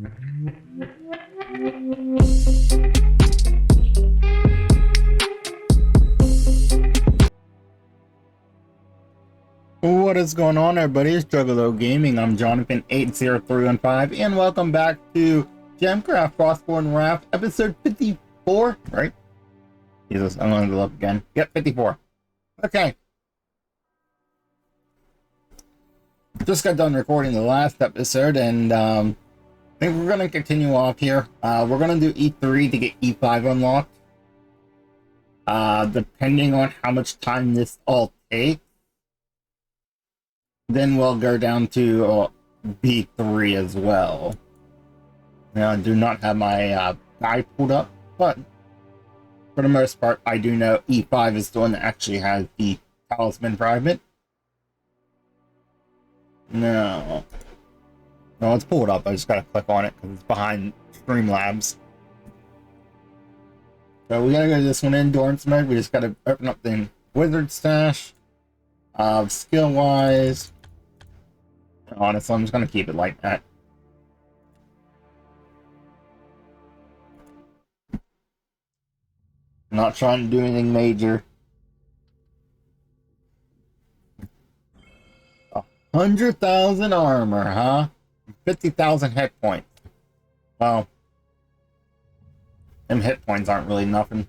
What is going on, everybody? It's Juggalo Gaming. I'm Jonathan80315, and welcome back to GemCraft Frostborn Wrath, episode 54, right? Jesus, I'm going to look again. Yep, 54. Okay. Just got done recording the last episode, and I think we're going to continue off here. We're going to do E3 to get E5 unlocked. Depending on how much time this all takes, then we'll go down to B3 as well. Now, I do not have my guide pulled up, but for the most part, I do know E5 is the one that actually has the talisman fragment. No, it's pulled up. I just gotta click on it because it's behind Streamlabs. So we gotta go to this one, endurance mode. We just gotta open up the wizard stash. Skill wise, honestly, I'm just gonna keep it like that. I'm not trying to do anything major. 100,000 armor, huh? 50,000 hit points. Well, them hit points aren't really nothing.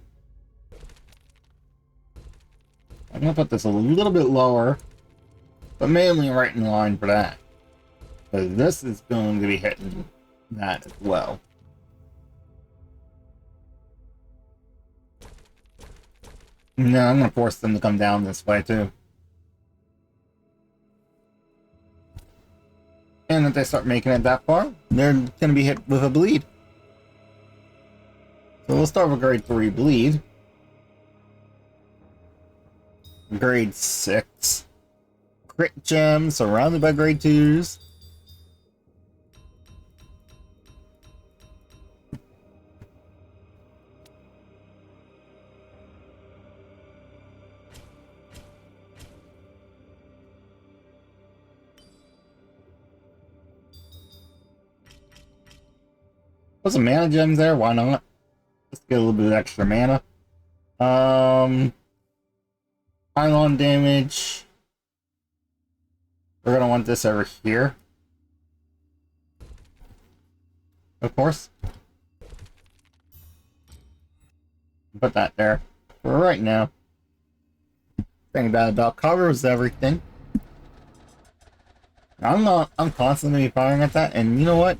I'm gonna put this a little bit lower, but mainly right in line for that, because this is going to be hitting that as well. No, I'm gonna force them to come down this way too. And if they start making it that far, they're gonna be hit with a bleed. So we'll start with grade 3 bleed. Grade 6. Crit gem surrounded by grade 2s. Put some mana gems there, why not? Let's get a little bit of extra mana. Pylon damage. We're gonna want this over here. Of course. Put that there for right now. Thing about covers everything. I'm constantly firing at that, and you know what?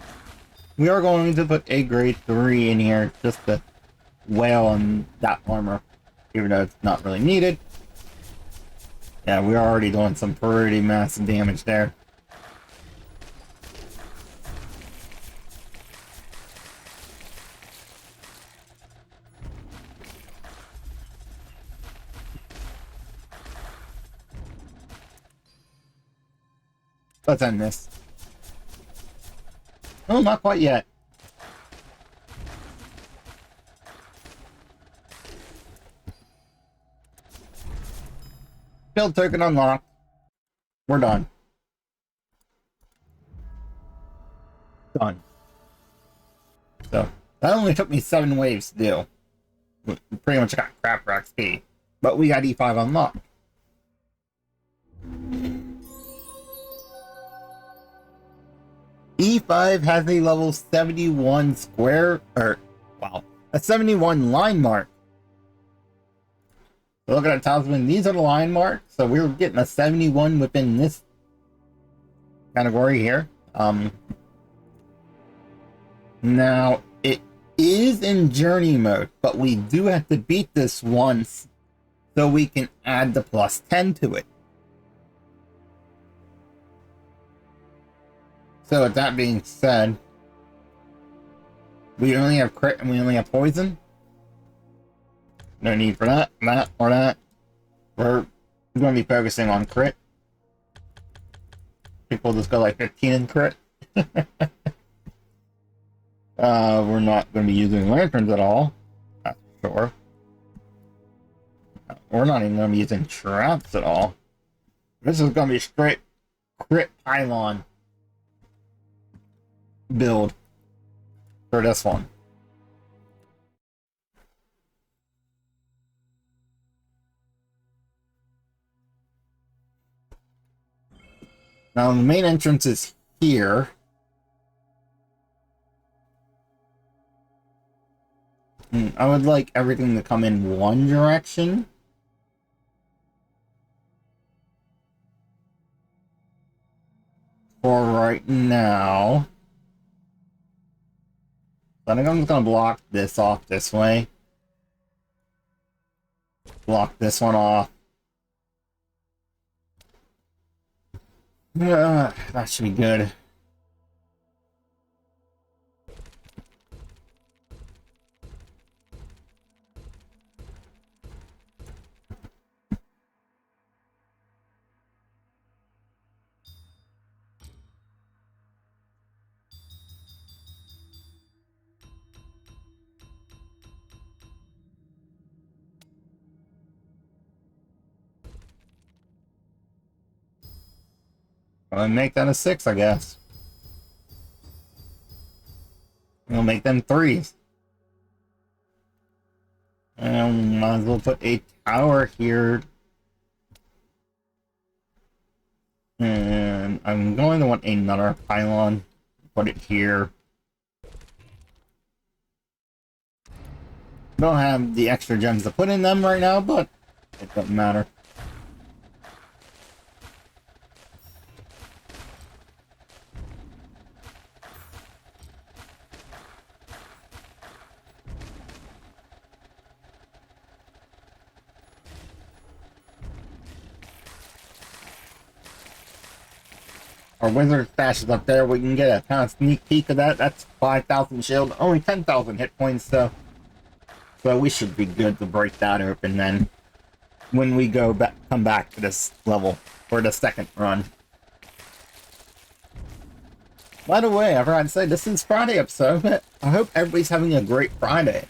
We are going to put a grade 3 in here just to wail on that armor, even though it's not really needed. Yeah, we're already doing some pretty massive damage there. Let's end this. Oh, not quite yet. Build token unlocked. We're done. Done. So, that only took me 7 waves to do. We pretty much got crap for XP. But we got E5 unlocked. E5 has a level 71 square, or, wow, a 71 line mark. So look at our talisman, these are the line marks, so we're getting a 71 within this category here. Now, it is in journey mode, but we do have to beat this once so we can add the plus 10 to it. So with that being said, we only have crit and we only have poison. No need for that, or that. We're going to be focusing on crit. People just go like 15 in crit. We're not going to be using lanterns at all. That's for sure. We're not even going to be using traps at all. This is going to be straight crit pylon build. after this one. Now the main entrance is here. I would like everything to come in one direction. For right now. So I think I'm just gonna block this off this way. Block this one off. That should be good. I'll make that a 6, I guess. We'll make them 3s. And might as well put a tower here. And I'm going to want another pylon. Put it here. Don't have the extra gems to put in them right now, but it doesn't matter. Our wizard stash is up there. We can get a kind of sneak peek of that. That's 5,000 shield, only 10,000 hit points, so we should be good to break that open then when we go back, come back to this level for the second run. By the way, I forgot to say, this is Friday episode, but I hope everybody's having a great Friday.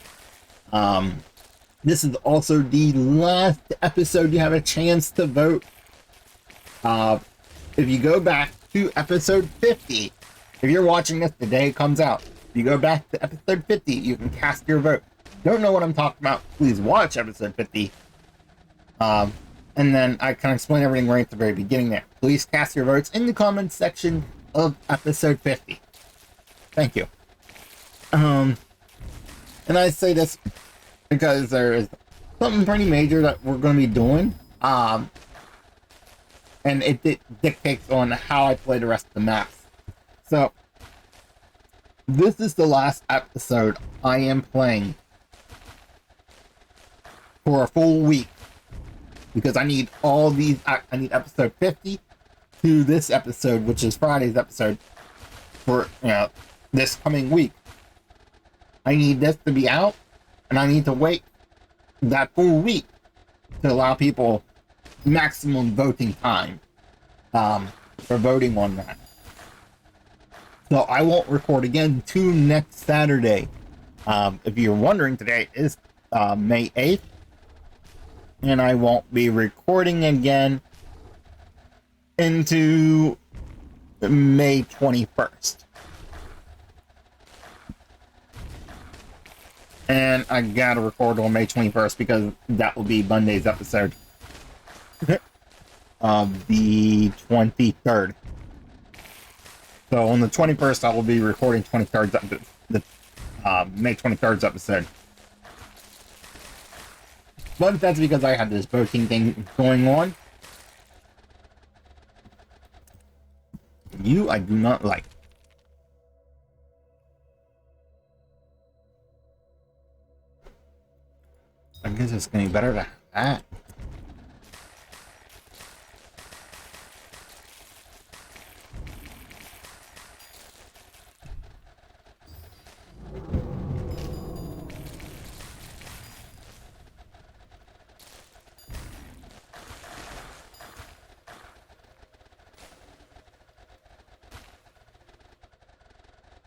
This is also the last episode you have a chance to vote. If you go back to episode 50, if you're watching this the day it comes out, if you go back to episode 50, you can cast your vote. Don't know what I'm talking about, please watch episode 50. And then I can explain everything right at the very beginning there. Please cast your votes in the comments section of episode 50. Thank you. And I say this because there is something pretty major that we're going to be doing. And it dictates on how I play the rest of the maps. So, this is the last episode I am playing for a full week. Because I need all these, I need episode 50 to this episode, which is Friday's episode, for, this coming week. I need this to be out, and I need to wait that full week to allow people maximum voting time for voting on that. So I won't record again to next Saturday. If you're wondering, today is May 8th, and I won't be recording again into May 21st. And I gotta record on May 21st because that will be Monday's episode of the 23rd. So on the 21st, I will be recording 23rd, the May 23rd's episode. But that's because I have this voting thing going on. You, I do not like. I guess it's getting better than that.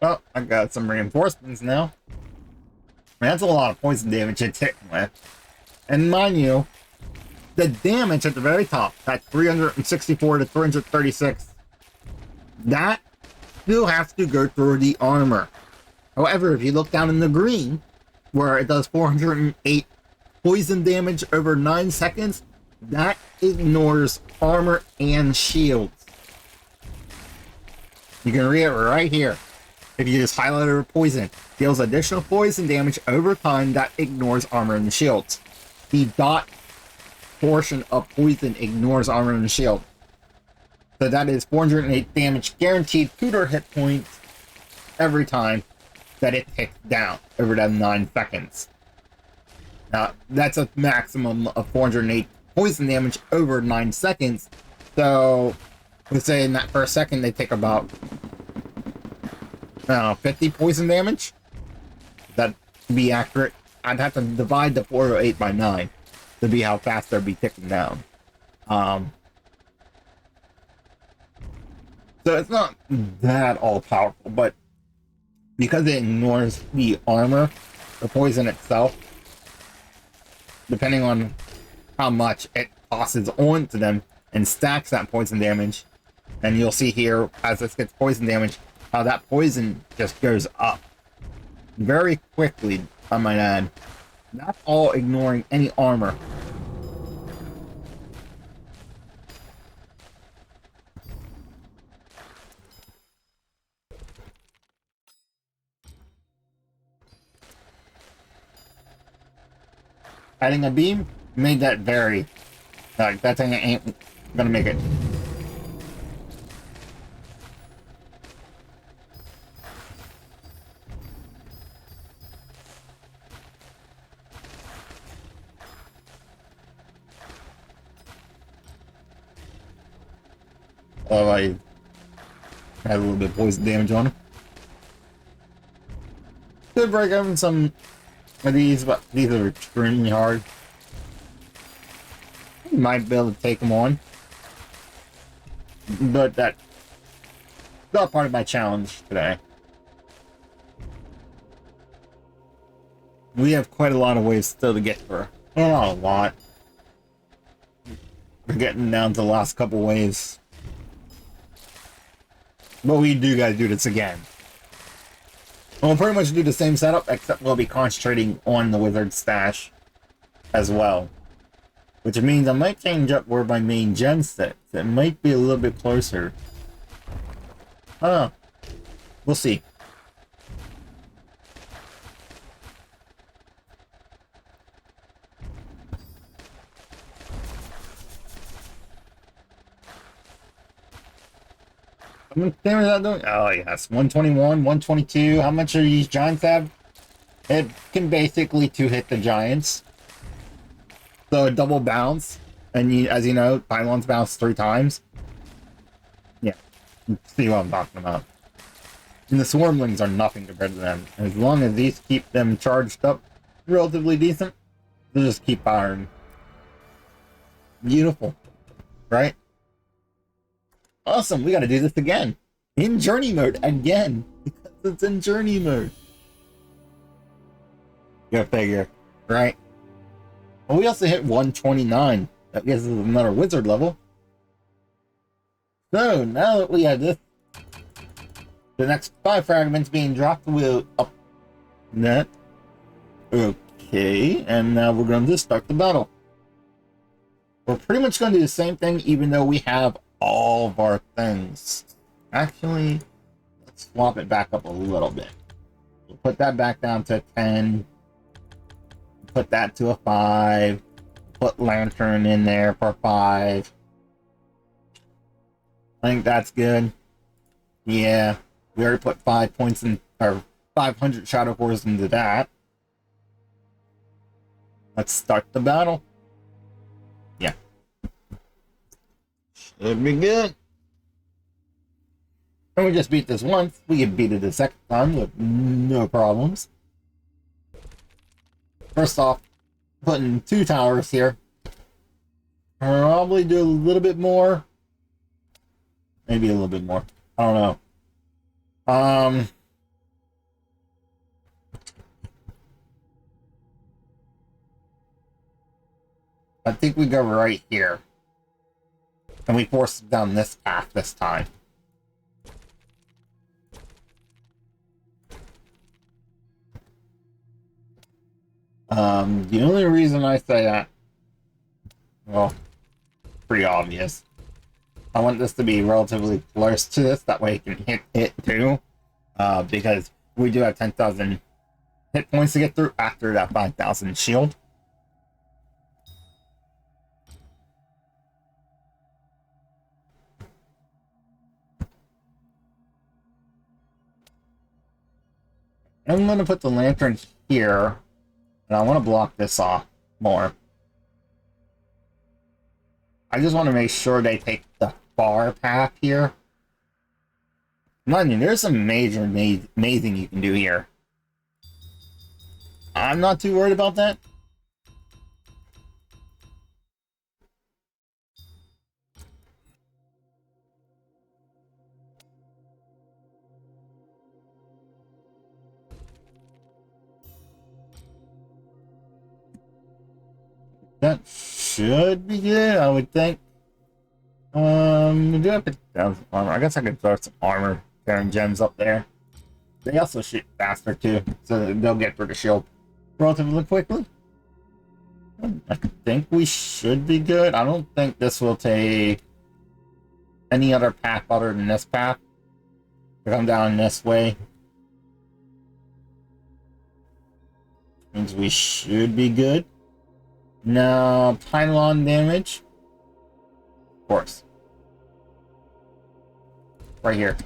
Well, I got some reinforcements now. Man, that's a lot of poison damage it's hitting with. And mind you, the damage at the very top, that 364 to 336, that still has to go through the armor. However, if you look down in the green, where it does 408 poison damage over 9 seconds, that ignores armor and shields. You can read it right here. If you just highlight over poison, deals additional poison damage over time that ignores armor and shields. The dot portion of poison ignores armor and shield. So that is 408 damage guaranteed to their hit points every time that it ticks down over that 9 seconds. Now, that's a maximum of 408 poison damage over 9 seconds. So, let's say in that first second they take about 50 poison damage. That to be accurate, I'd have to divide the 408 by 9 to be how fast they'd be ticking down. So it's not that all powerful, but because it ignores the armor, the poison itself, depending on how much it tosses onto them and stacks that poison damage, and you'll see here as this gets poison damage, how that poison just goes up very quickly, I might add. That's all ignoring any armor. Adding a beam made that vary. Like, that thing ain't gonna make it. Oh, I had a little bit of poison damage on him. Could break him some of these, but these are extremely hard. You might be able to take them on, but that's not part of my challenge today. We have quite a lot of ways still to get through. Well, not a lot. We're getting down to the last couple waves. But we do gotta do this again. We'll pretty much do the same setup, except we'll be concentrating on the wizard stash as well. Which means I might change up where my main gem sits. It might be a little bit closer. I don't know. We'll see. How much damage is that doing? Oh yes, 121, 122. How much are these giants have? It can basically 2-hit the giants. So a double bounce, and you, as you know, pylons bounce 3 times. Yeah, see what I'm talking about. And the swarmlings are nothing compared to them. As long as these keep them charged up relatively decent, they'll just keep firing. Beautiful, right? Awesome, we gotta do this again. In journey mode, again. Because it's in journey mode. Go figure, right? Well, we also hit 129. That gives us another wizard level. So, now that we have this, the next 5 fragments being dropped, we'll up that. Okay, and now we're going to start the battle. We're pretty much going to do the same thing, even though we have all of our things. Actually, let's swap it back up a little bit. We'll put that back down to 10. Put that to a 5. Put lantern in there for 5. I think that's good. Yeah, we already put 5 points in, or 500 shadow cores into that. Let's start the battle. Yeah. Should be good. And we just beat this once. We can beat it a second time with no problems. First off, putting 2 towers here. Probably do a little bit more. Maybe a little bit more. I don't know. I think we go right here. And we force it down this path this time. The only reason I say that, well, pretty obvious. I want this to be relatively close to this, that way it can hit it too. Because we do have 10,000 hit points to get through after that 5,000 shield. I'm going to put the lanterns here, and I want to block this off more. I just want to make sure they take the far path here. Mind you, there's some amazing you can do here. I'm not too worried about that. That should be good, I would think. We do have to down some armor. I guess I could throw some armor carrying gems up there. They also shoot faster too, so they'll get through the shield relatively quickly. I think we should be good. I don't think this will take any other path other than this path to come down this way. Means we should be good. Now, pylon damage. Of course. Right here.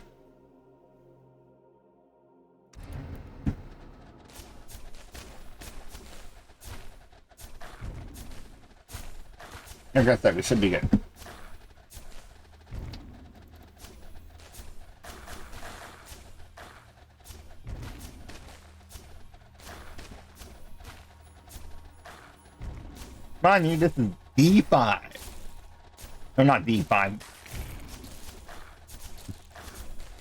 I guess that we should be good. Mind you, this is D5. Or not D5.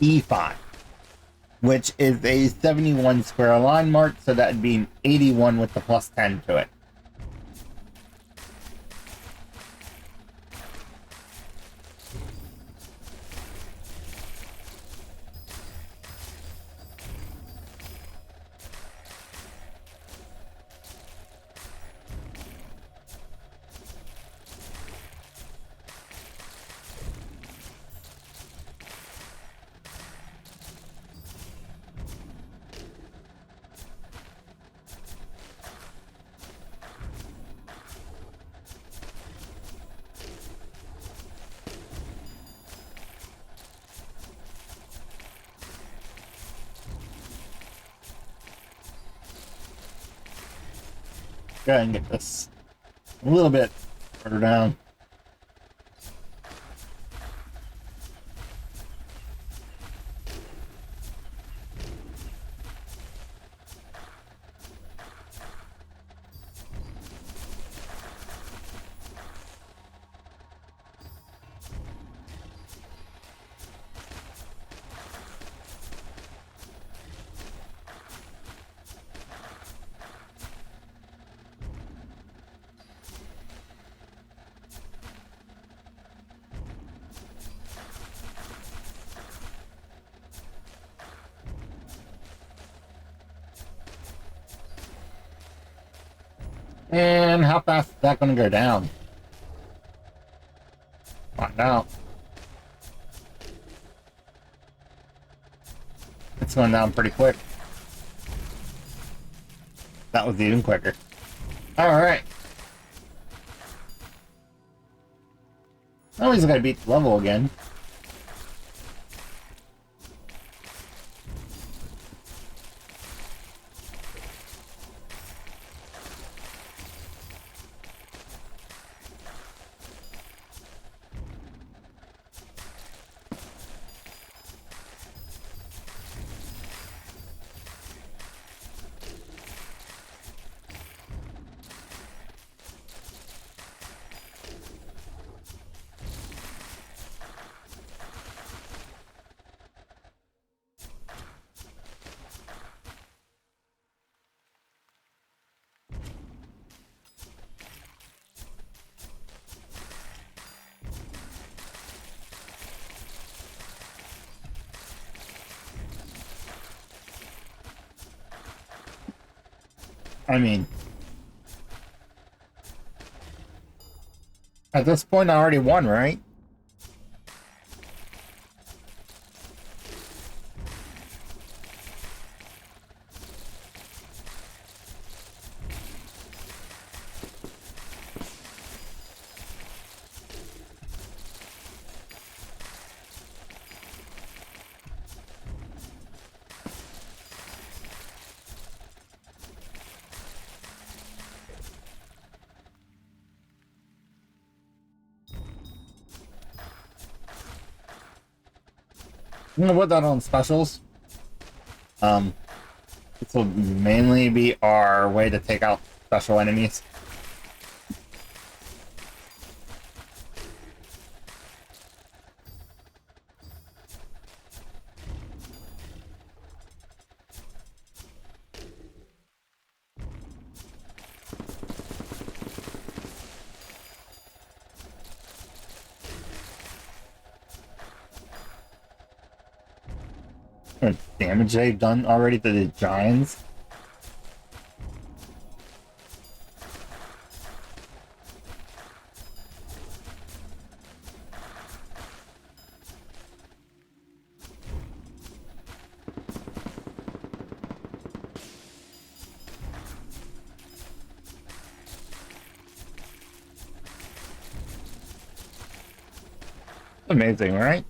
E5. Which is a 71 square line mark, so that'd be an 81 with the plus 10 to it. Go ahead and get this a little bit further down. And how fast is that going to go down? Find out. It's going down pretty quick. That was even quicker. Alright. Now he's got to beat the level again. I mean, At this point, I already won, right? I'm gonna put that on specials. This will mainly be our way to take out special enemies. What damage they've done already to the giants. Amazing, right?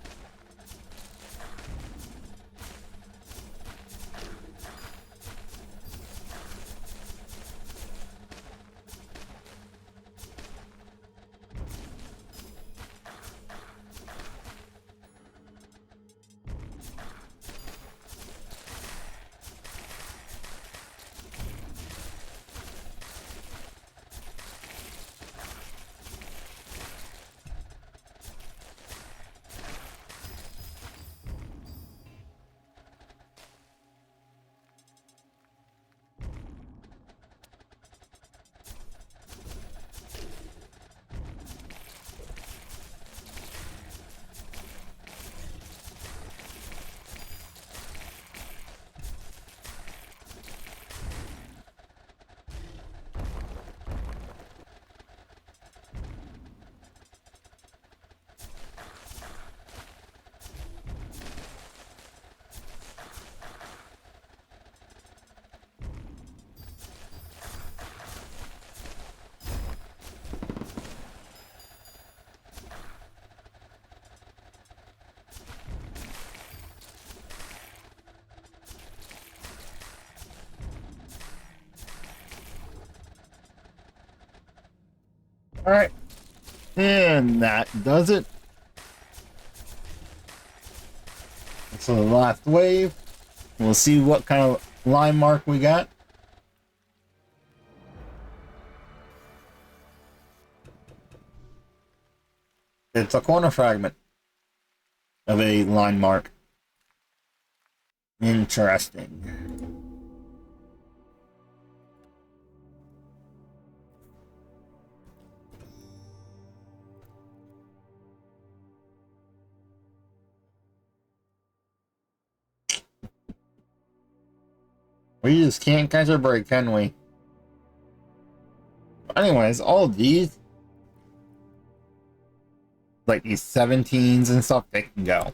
Alright. And that does it. So the last wave. We'll see what kind of line mark we got. It's a corner fragment of a line mark. Interesting. We just can't catch a break, can we? Anyways, all of these, like these 17s and stuff, they can go.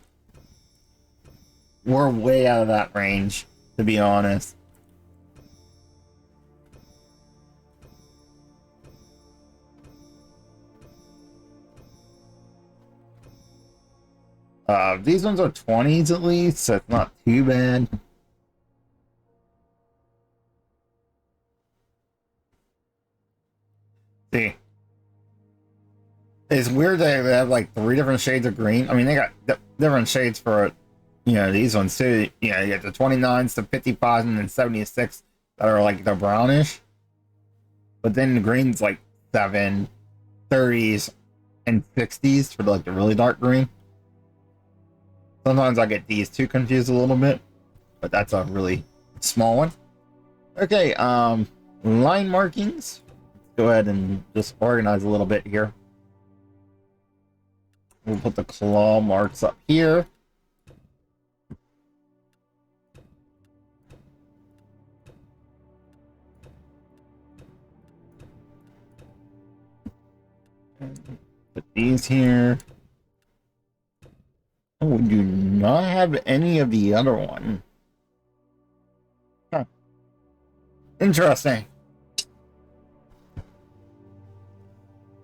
We're way out of that range, to be honest. These ones are 20s at least, so it's not too bad. See. It's weird that they have like 3 different shades of green. I mean, they got different shades for, you know, these ones too. You know, you get the 29s, the 55s, and then 76 that are like the brownish. But then the green's like 7, 30s, and 60s for like the really dark green. Sometimes I get these two confused a little bit, but that's a really small one. Okay, line markings. Let's go ahead and just organize a little bit here. We'll put the claw marks up here. Put these here. Oh, we do not have any of the other one. Huh. Interesting.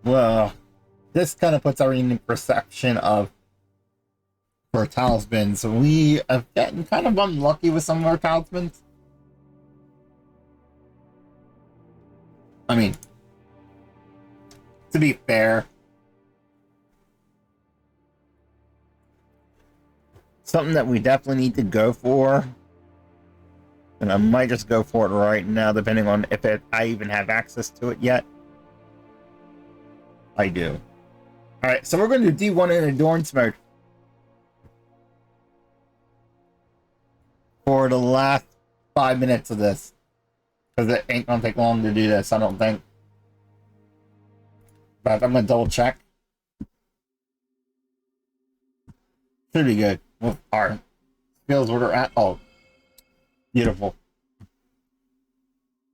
Well, this kind of puts everything in perception of for talismans. So we have gotten kind of unlucky with some of our talismans. I mean, to be fair, something that we definitely need to go for, and I might just go for it right now, depending on if I even have access to it yet. I do. Alright, so we're going to do D1 in endurance mode for the last 5 minutes of this, because it ain't going to take long to do this, I don't think. But I'm going to double check. Should be good with our skills where they're at. Oh, beautiful.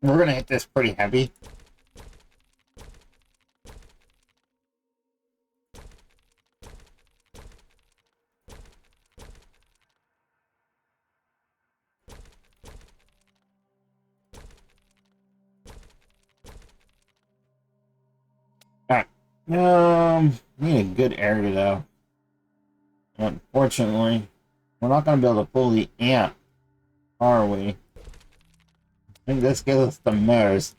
We're going to hit this pretty heavy. Need a good area though. Unfortunately, we're not going to be able to fully amp, are we? I think this gives us the most,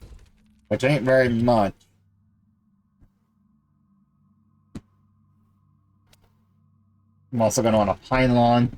which ain't very much. I'm also going to want a pylon.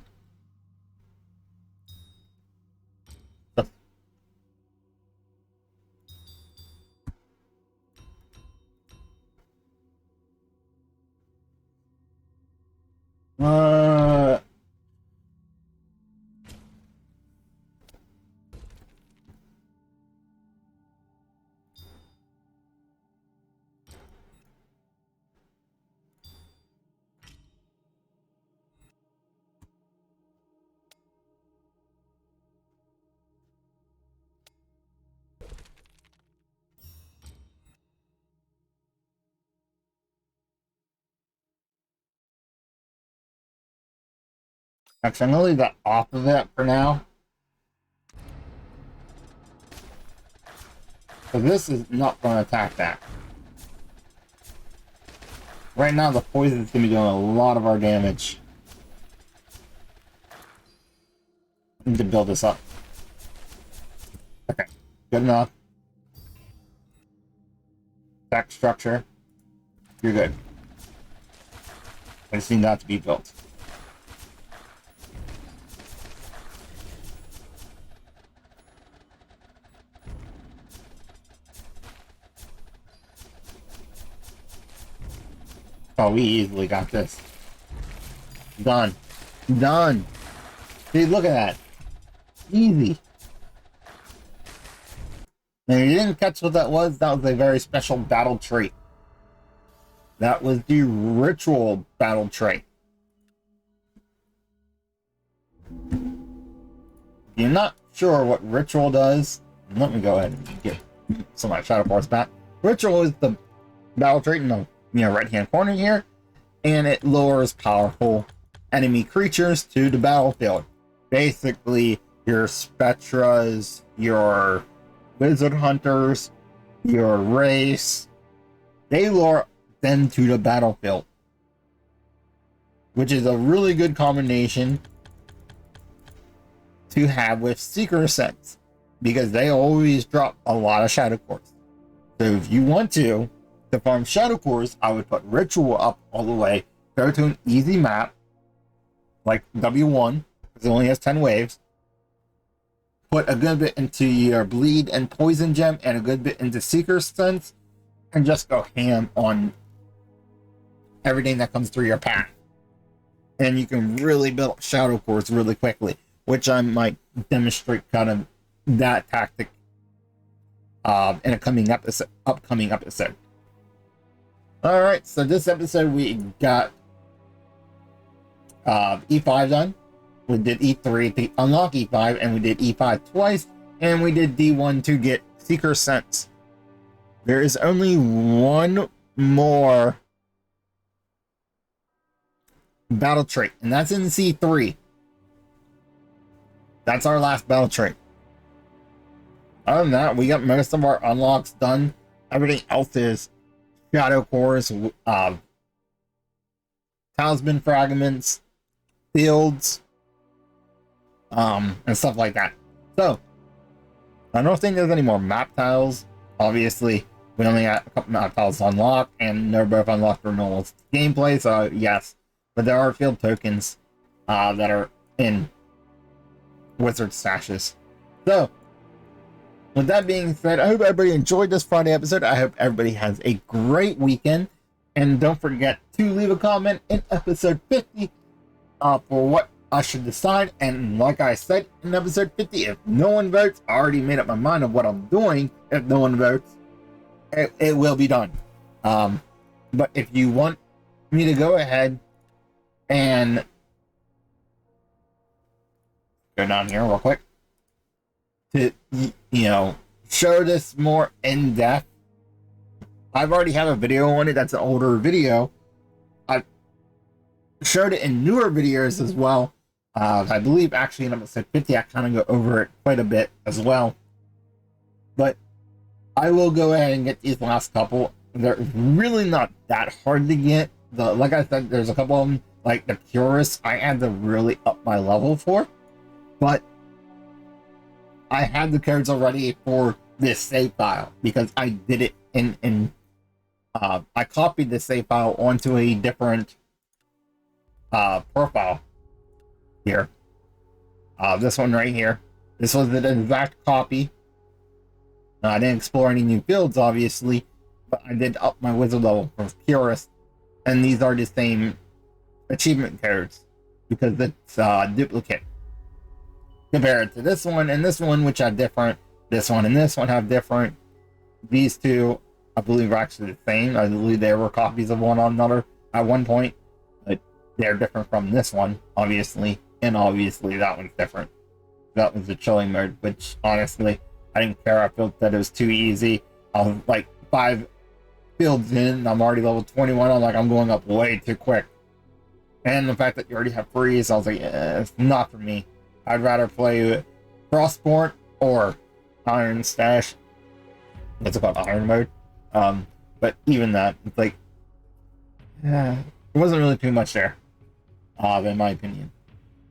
Actually, I'm going to leave that off of it for now. So this is not going to attack that. Right now, the poison is going to be doing a lot of our damage. I need to build this up. Okay, good enough. Attack structure. You're good. I just need that to be built. Oh, we easily got this. Done. Done. See, look at that. Easy. And if you didn't catch what that was a very special battle trait. That was the ritual battle trait. If you're not sure what ritual does, let me go ahead and get some of my Shadow Force back. Ritual is the battle trait in the right hand corner here, and it lures powerful enemy creatures to the battlefield. Basically, your Spectras, your Wizard Hunters, your Wraiths, they lure them to the battlefield, which is a really good combination to have with Seeker Sense, because they always drop a lot of Shadow Cores. So if you want to farm Shadow Cores, I would put Ritual up all the way, go to an easy map like W1, because it only has 10 waves, put a good bit into your Bleed and Poison Gem, and a good bit into Seeker Sense, and just go ham on everything that comes through your path. And you can really build up Shadow Cores really quickly, which I might demonstrate kind of that tactic in a upcoming episode. Alright, so this episode we got E5 done. We did E3 to unlock E5, and we did E5 twice, and we did D1 to get Seeker Sense. There is only one more battle trait, and that's in C3. That's our last battle trait. Other than that, we got most of our unlocks done. Everything else is shadow cores, talisman fragments, fields, and stuff like that. So, I don't think there's any more map tiles. Obviously, we only got a couple map tiles unlocked, and they're both unlocked for normal gameplay, so yes. But there are field tokens that are in wizard stashes. So, with that being said, I hope everybody enjoyed this Friday episode. I hope everybody has a great weekend. And don't forget to leave a comment in episode 50 for what I should decide. And like I said in episode 50, if no one votes, I already made up my mind of what I'm doing. If no one votes, it will be done. But if you want me to go ahead and go down here real quick to, show this more in depth, I've already have a video on it. That's an older video. I've showed it in newer videos as well. I believe actually in episode 50, I kind of go over it quite a bit as well. But I will go ahead and get these last couple. They're really not that hard to get. Like I said, there's a couple of them, like the Purists, I had to really up my level for. But I had the codes already for this save file because I did it in I copied the save file onto a different profile here. This one right here. This was the exact copy. I didn't explore any new fields, obviously, but I did up my wizard level for Purist, and these are the same achievement codes because it's duplicate compared to this one and this one, which are different. This one and this one have different. These two, I believe, are actually the same. I believe they were copies of one another at one point, but they're different from this one, obviously, and obviously that one's different. That was the chilling mode, which honestly, I didn't care. I felt that it was too easy. I was like 5 fields in, I'm already level 21. I'm like, I'm going up way too quick. And the fact that you already have freeze, I was like, it's not for me. I'd rather play Frostborn or Iron Stash. What's it called? Iron mode. But even that, it's like, there wasn't really too much there, in my opinion.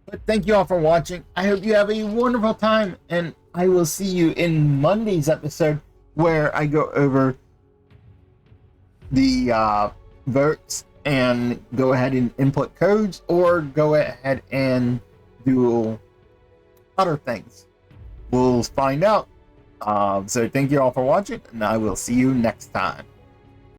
But thank you all for watching. I hope you have a wonderful time, and I will see you in Monday's episode where I go over the votes and go ahead and input codes, or go ahead and do other things. We'll find out. So thank you all for watching, and I will see you next time.